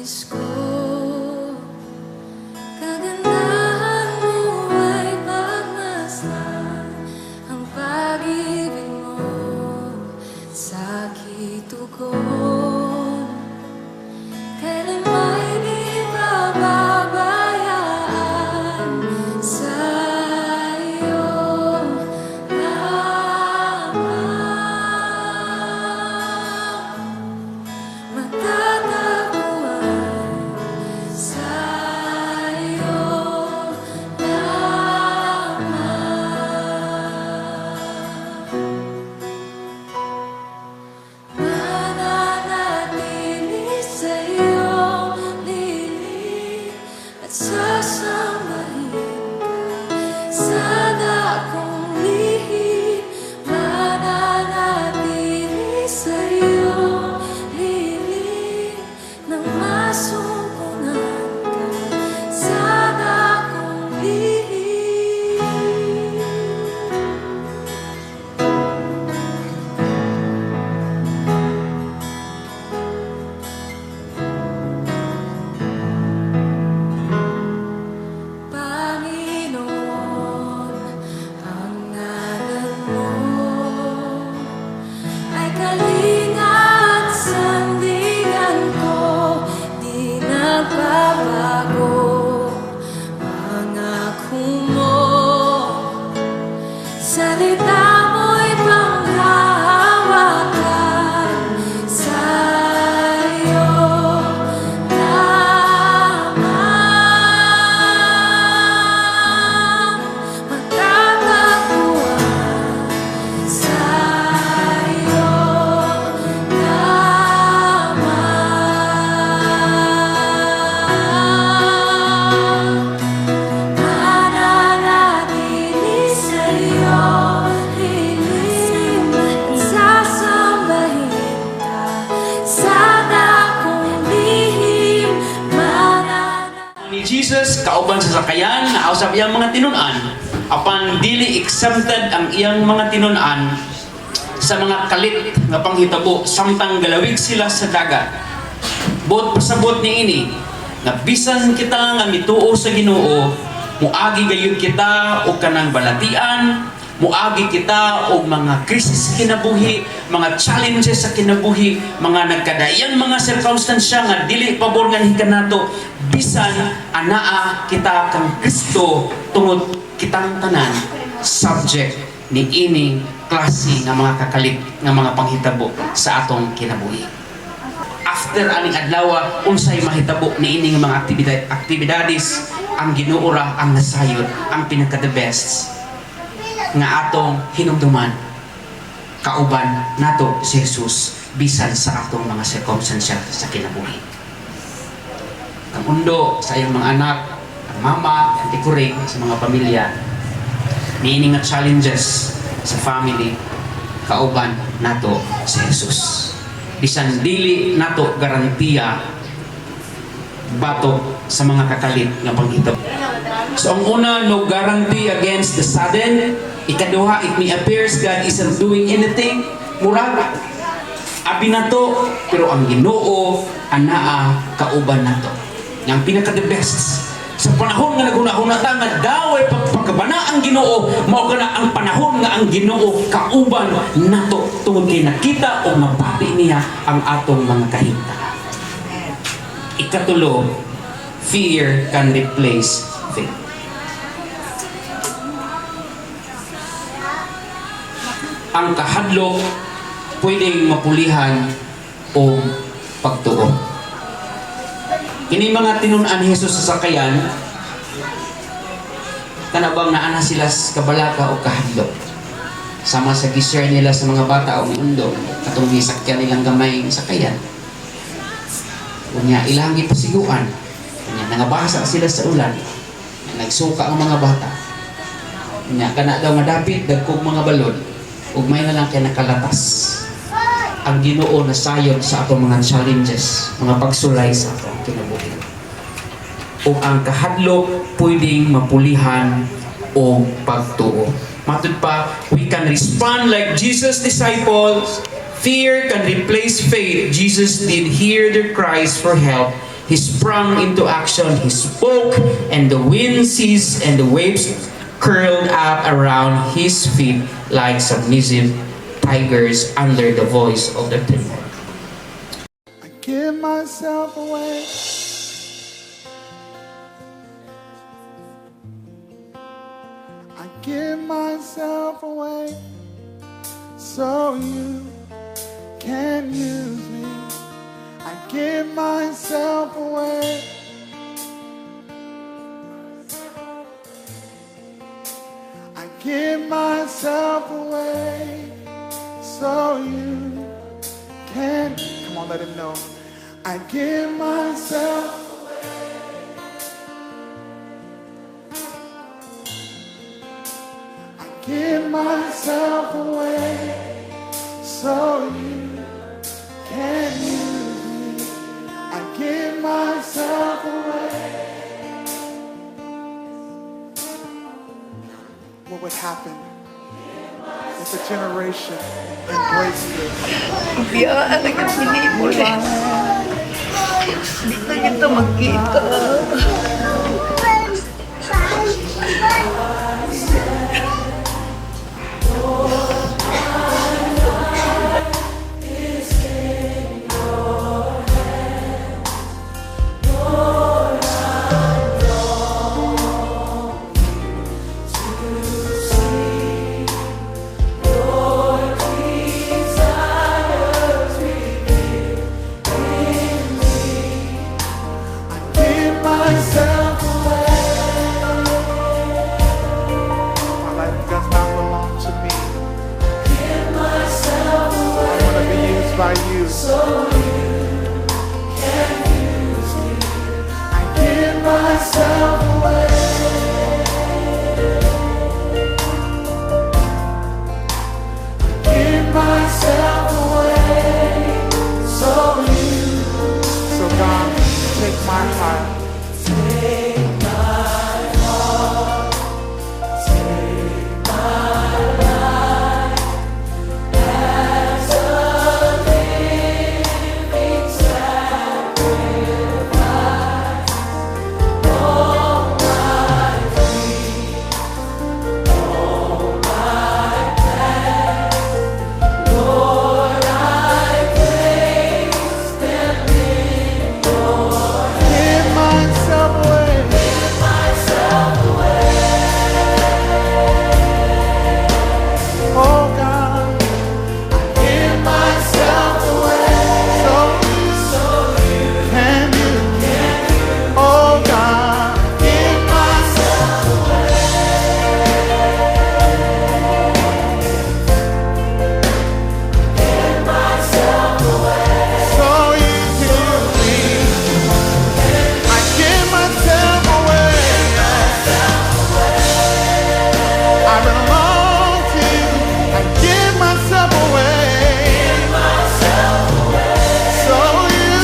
nais ko, kagandahan mo ay pagmasdan ang pag-ibig mo sa aking tugon. Kailan may di pababayaan sa iyong lamang. Magtataguan sa iyong lamang. Mananatili sa iyong lilim at sasambahin ka sa dakong lihim. Mananatili sa iyong lilim nang masumpungan ka sa dakong lihim. Panginoon, ang ngalan mo ay kalinga at sandigan ko, di nagbabago. Pangako mo, salita mo'y panghahawakan sa iyong lamang. Magtataguan sa iyong lamang. Mananatili sa iyong lilim at sasambahin ka sa dakong lihim. Ni Jesus kauban sa sakayan na usab iyang mga tinun-an apan dili exempted ang iyang mga tinun-an sa mga kalit nga panghitabo samtang galawig sila sa dagat. Buot pasabot niini na bisan kita nga mituo sa Ginoo, muagi gayud kita og kanang balatian, muagi kita og mga krisis sa kinabuhi, mga challenges sa kinabuhi, mga nagkadaiyang mga sirkumstansya nga dili pabor nga hikanato, bisan anaa kita kang Kristo tungod kitang tanan subject ni ining klase nga mga kakalit nga mga panghitabo sa atong kinabuhi. After aning adlaw, unsay mahitabo ni ining mga aktibidades, ang Ginoo ra ang nasayod, ang pinaka the best nga atong hinumduman kauban nato si Jesus bisan sa atong mga circumstansya sa kinabuhi. Ang undo sa iyong mga anak, ang mama, ang tikuring sa mga pamilya, niini nga challenges sa family, kauban nato si Jesus. Bisan dili nato garantiya batok sa mga kakalit nga panghitabo. So ang una, no guarantee against the sudden. Ikaduha, it may appears God isn't doing anything. Murag abi nato, pero ang Ginoo anaa kauban nato. Yang pinaka the best sa panahon nga naghunahuna ta nga daway pagkabana ang Ginoo, mao kana ang panahon nga ang Ginoo kauban nato tungod kay nakita o mapati niya ang atong mga kahimtang. Ikatulo, fear can replace faith. Ang kahadlok pwedeng mapulihan o pagtuo. Kini mga tinun-an ni Jesus sa sakayan, kanabang naana sila sa kabalaka o kahadlok. Sama sa gishare nila sa mga bata o miundong, katong gisakyan nilang gamay ng sakayan. Unya, ilang ipasiguan. Unya, nangabasa sila sa ulan. Nagsuka ang mga bata. Unya, kana daw madapit, dagkog mga balon. Ugmay na lang kaya nakalatas. Ang Ginoo na sayon sa atong mga challenges, mga pagsulay sa atong kinabuhi. O ang kahadlok pwedeng mapulihan o pagtuo. Matud pa, we can respond like Jesus' disciples. Fear can replace faith. Jesus did hear their cries for help. He sprang into action. He spoke, and the wind ceased, and the waves curled up around his feet like submissive tigers under the voice of the tempest. I give myself away. I give myself away so you can use me. I give myself away. I give myself away so you can. Come on, let him know. I give myself. I give myself away so you can use me. I give myself away. What would happen if a generation embraced this? Biyaan ang pinipuli. Hindi na kita magkita. Give myself away. My life does not belong to me. Give myself I away want to be used by you. so you can use me. I give myself away. Give myself away so you. So God, take my heart. Take my heart, take my life as a living sacrifice. All my dreams, all my plans, Lord, I place them in your Give myself away. myself away. Oh God, I give myself away so you can use me. Oh God, give myself Myself away. so you can use me. I give myself away. I belong to you. I give myself away so you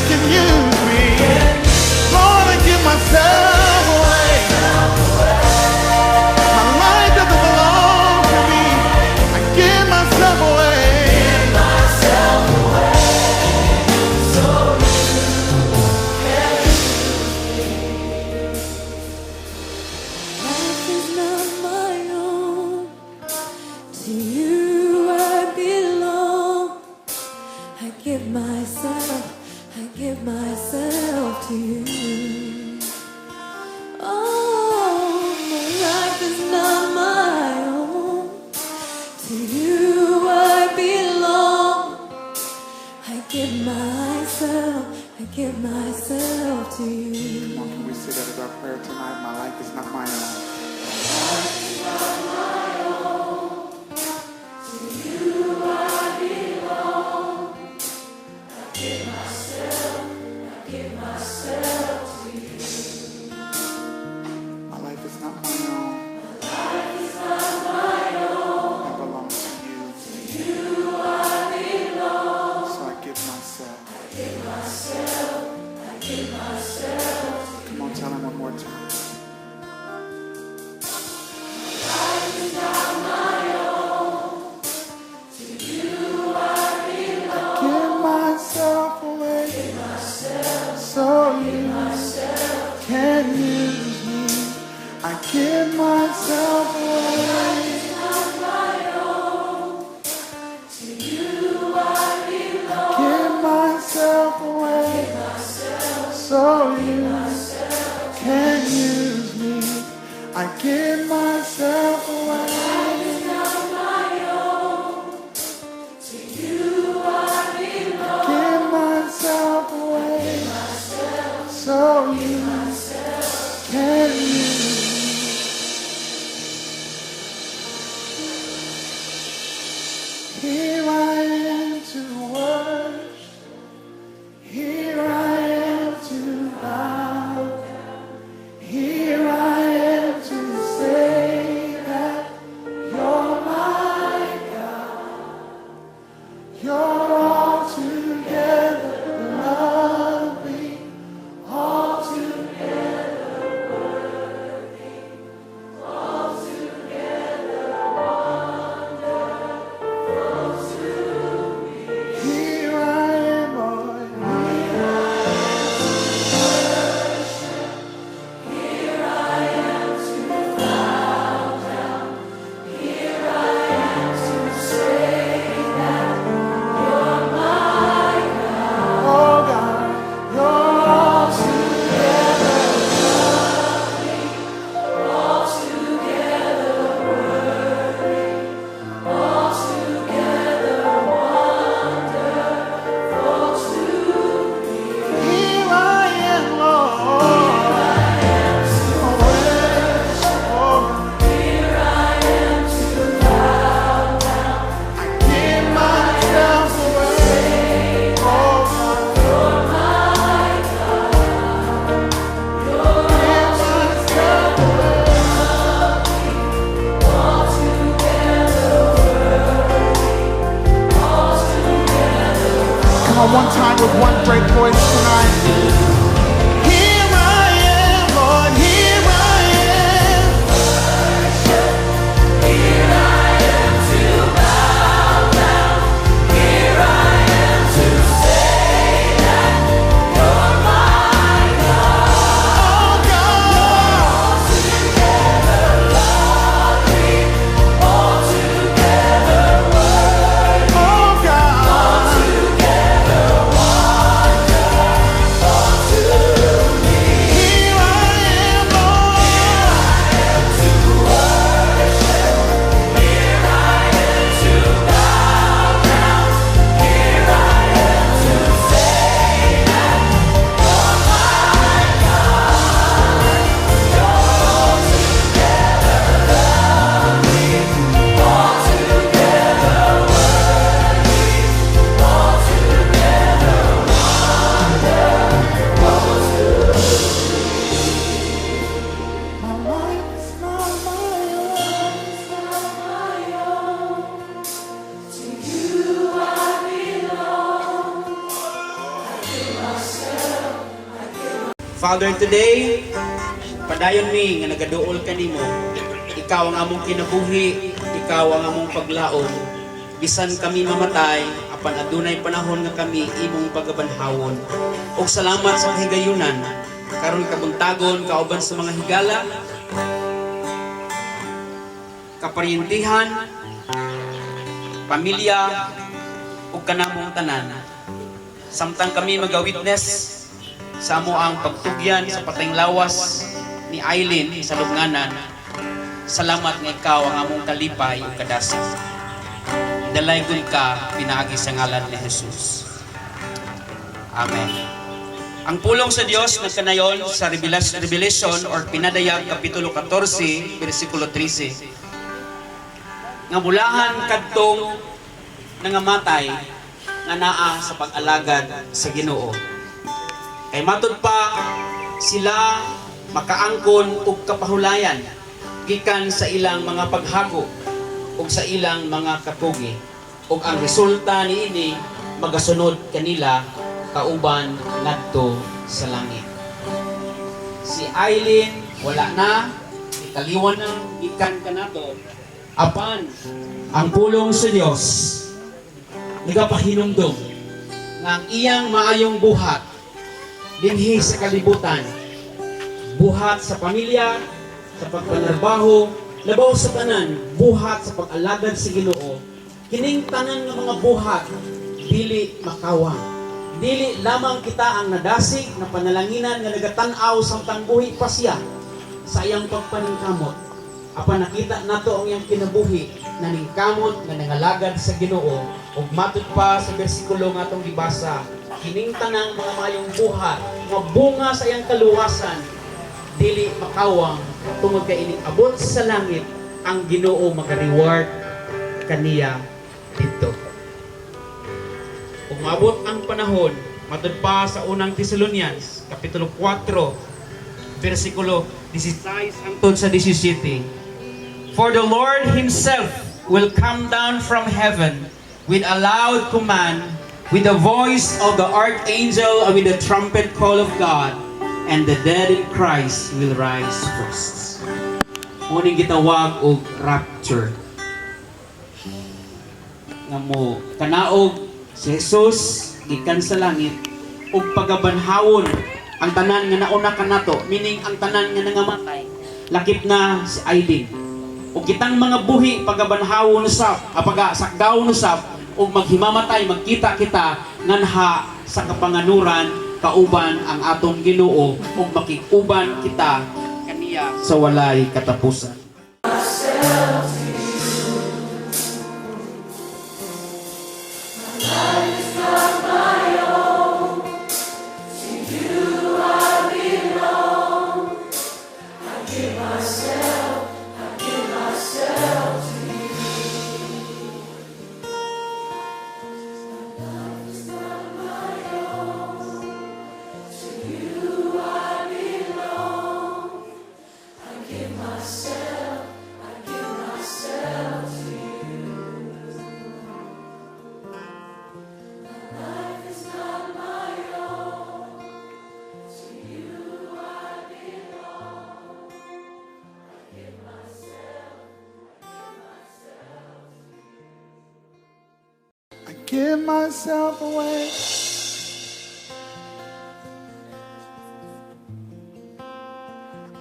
can use me. Lord, I give myself away. My life doesn't belong to me. I give myself away. Life is not my own. To you I belong. I give myself to you. Oh, my life is not my own. To you I belong. I give myself to you. Come on, can we say that as our prayer tonight? My life is not my own. My life is not my own. I belong to you. So I give myself. Come on, tell him one more time. I give myself away so you can use me. I give myself away. Give myself away so you can use me. I give myself away. Give myself away so you can use me. Here I am to worship. Here I am to bow. Here I am to say that you're my God. You're altogether lovely, altogether worthy, altogether wonderful to me. Here I am, Lord. Oh God, you're altogether lovely, altogether worthy, altogether wonderful to me. Here I am, Lord. Here I am to bow down. I give myself away. Oh God. Come on, one time with one great voice tonight. Here I am, Lord, here I am. Here I am to bow down. Here I am to say that you're my God. Oh God. Altogether lovely, altogether worthy. Oh God. Altogether wonderful to me. Here I am, Lord. To worship. Here I am to bow down. Here I am to say that you're my God. You're altogether lovely, altogether worthy, altogether wonderful to me. My life is not my own. To you I belong. Father, today, padayon mi nga nagaduol ka nimo. Ikaw ang among kinabuhi, ikaw ang among paglaom. Bisan kami mamatay, apan adunay panahon nga kami imong pagabanhawon. Og salamat sa kahigayunan, karon kabuntagon kauban sa mga higala, kaparyentihan, pamilya, ug kanamong tanan. Samtang kami maga-witness sa amo ang pagtugyan sa patayng lawas ni Aileen sa lubnganan. Salamat nga ikaw ang among kalipay ug kadasig. Dalaygon ka pinaagi sa ngalan ni Jesus. Amen. Ang pulong sa Dios nagkanayon sa Revelation or Pinadayag Kapitulo 14, versikulo 13. Nga mulahan kadtong nangamatay nga naa sa pag-alagad sa Ginoo. Kay matud pa sila makaangkon og kapahulayan gikan sa ilang mga paghago ug sa ilang mga kapugi, ug ang resulta niini magasunod kanila kauban ngadto sa langit. Si Aileen wala na, italiwan na gikan kanato. Apan ang pulong sa Dios nagapahinumdom nga ang iyang maayong buhat dinhi sa kalibutan. Buhat sa pamilya, sa pagpanarbaho, labaw sa tanan, buhat sa pag-alagad sa Ginoo. Kining tanan nga mga buhat dili makawang. Dili lamang kita ang nadasig na panalanginan nga nagatan-aw samtang buhi pa siya sa iyang pagpaningkamot. Apan nakita nato ang iyang kinabuhi na ningkamot nga nangalagad sa Ginoo ug matud pa sa bersikulo nga atong gibasa, kining tanang mga mayong buhat nga bunga sa iyang kaluwasan dili makawang tungod kay ining abot sa langit ang Ginoo maka-reward kaniya dito. Kung maabot ang panahon, matud pa sa unang Thessalonians, Kapitulo 4, versikulo 16 hangtod sa 17. For the Lord Himself will come down from heaven with a loud command, with the voice of the archangel, and with the trumpet call of God, and the dead in Christ will rise first. Muning gitawag og rapture. Nga mo kanaog si Jesus gikan sa langit ug pagabanhawon ang tanan nga nauna kanato, meaning ang tanan nga nangamatay lakip na si Aiden. Ug kitang mga buhi pagabanhawon usab, pagasakdaw usab ug maghimamatay magkita kita nganha sa kapanganuran kauban ang atong Ginoo ug makikuban kita kaniya sa walay katapusan. Give myself away.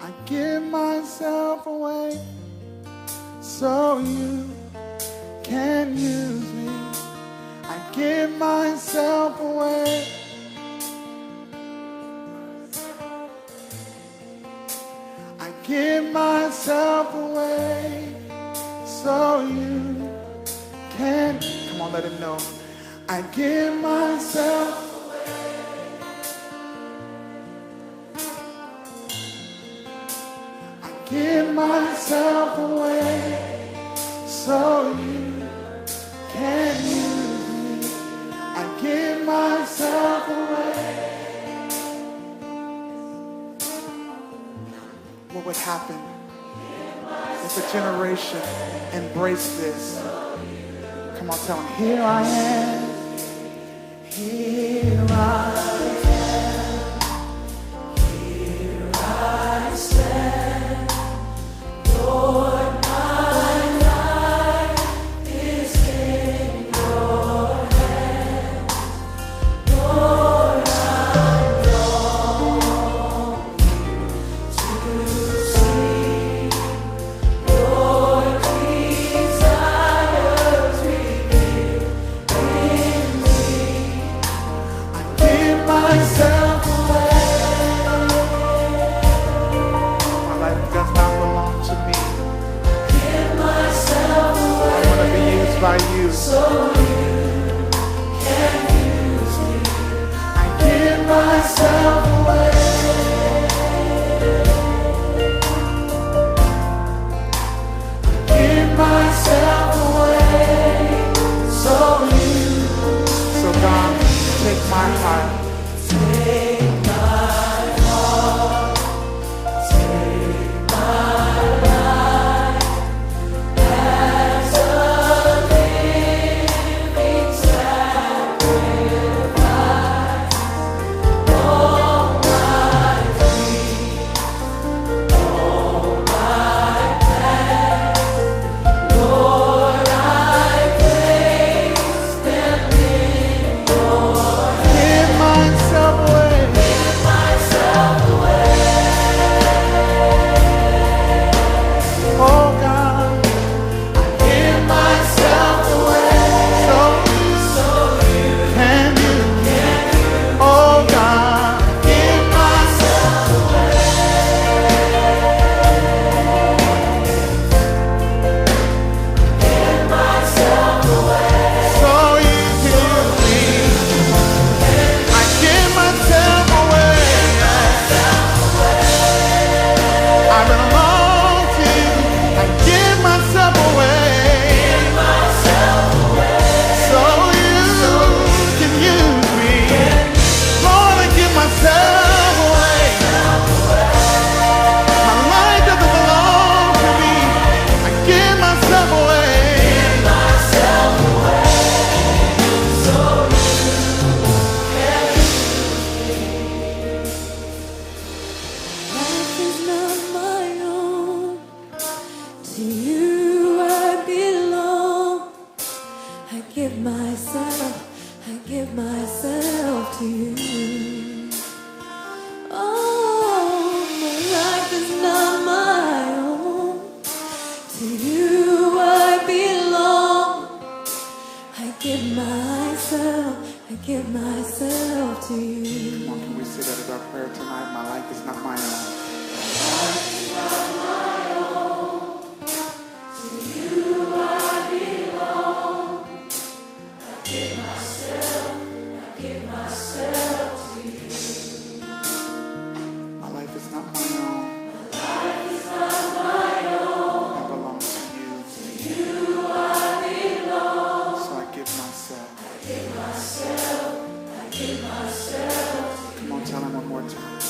I give myself away so you can use me. I give myself away. I give myself away so you can. Come on, let him know. I give myself away. I give myself away so you can use me. I give myself away. What would happen if a generation embraced this? Come on, tell him, here I am. Here I am. Here I stand. Lord, my life is in your hands. Lord, I long to see your desires revealed in me. I give give myself to you. Come on, can we say that as our prayer tonight? My life is not my own. My life is not my own. It belongs to you. So I give myself. Come on, tell him one more time.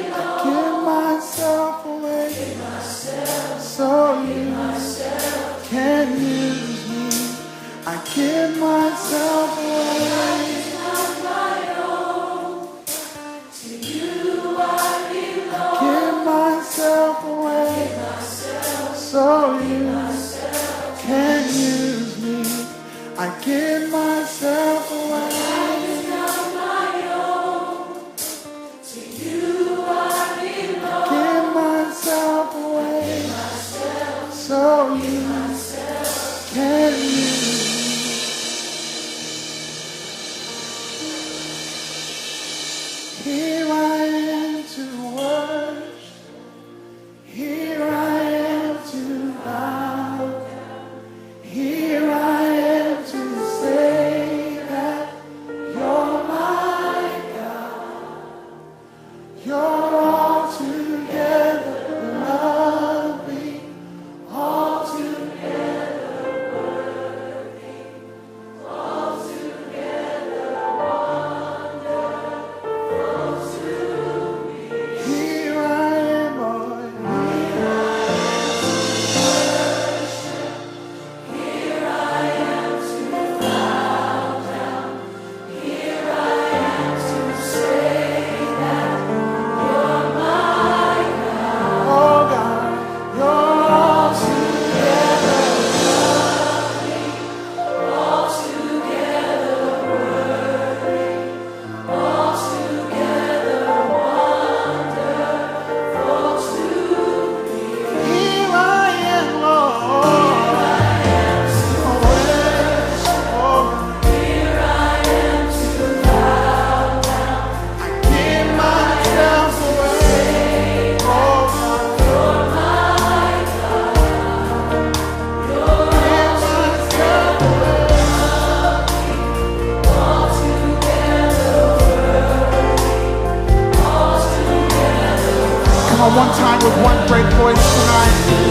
I give myself away. So you can use me. I give myself away. Give myself away. So you can use me. I give myself away. Give myself away. So you can use me. Here I am to worship. Here I am to bow. Here I am to say that you're my God. You're altogether lovely, altogether worthy, altogether wonderful to me. Here I am, Lord. Here I am to worship. Here I am to bow down. Here I am to say that you're my God. Oh God, you're altogether lovely, altogether worthy, altogether wonderful to me. Here I am, Lord. Here I am to bow down. I give myself away. Oh God, you're my God. You're myself away. Altogether worthy, altogether. Come on, one time with one great voice tonight.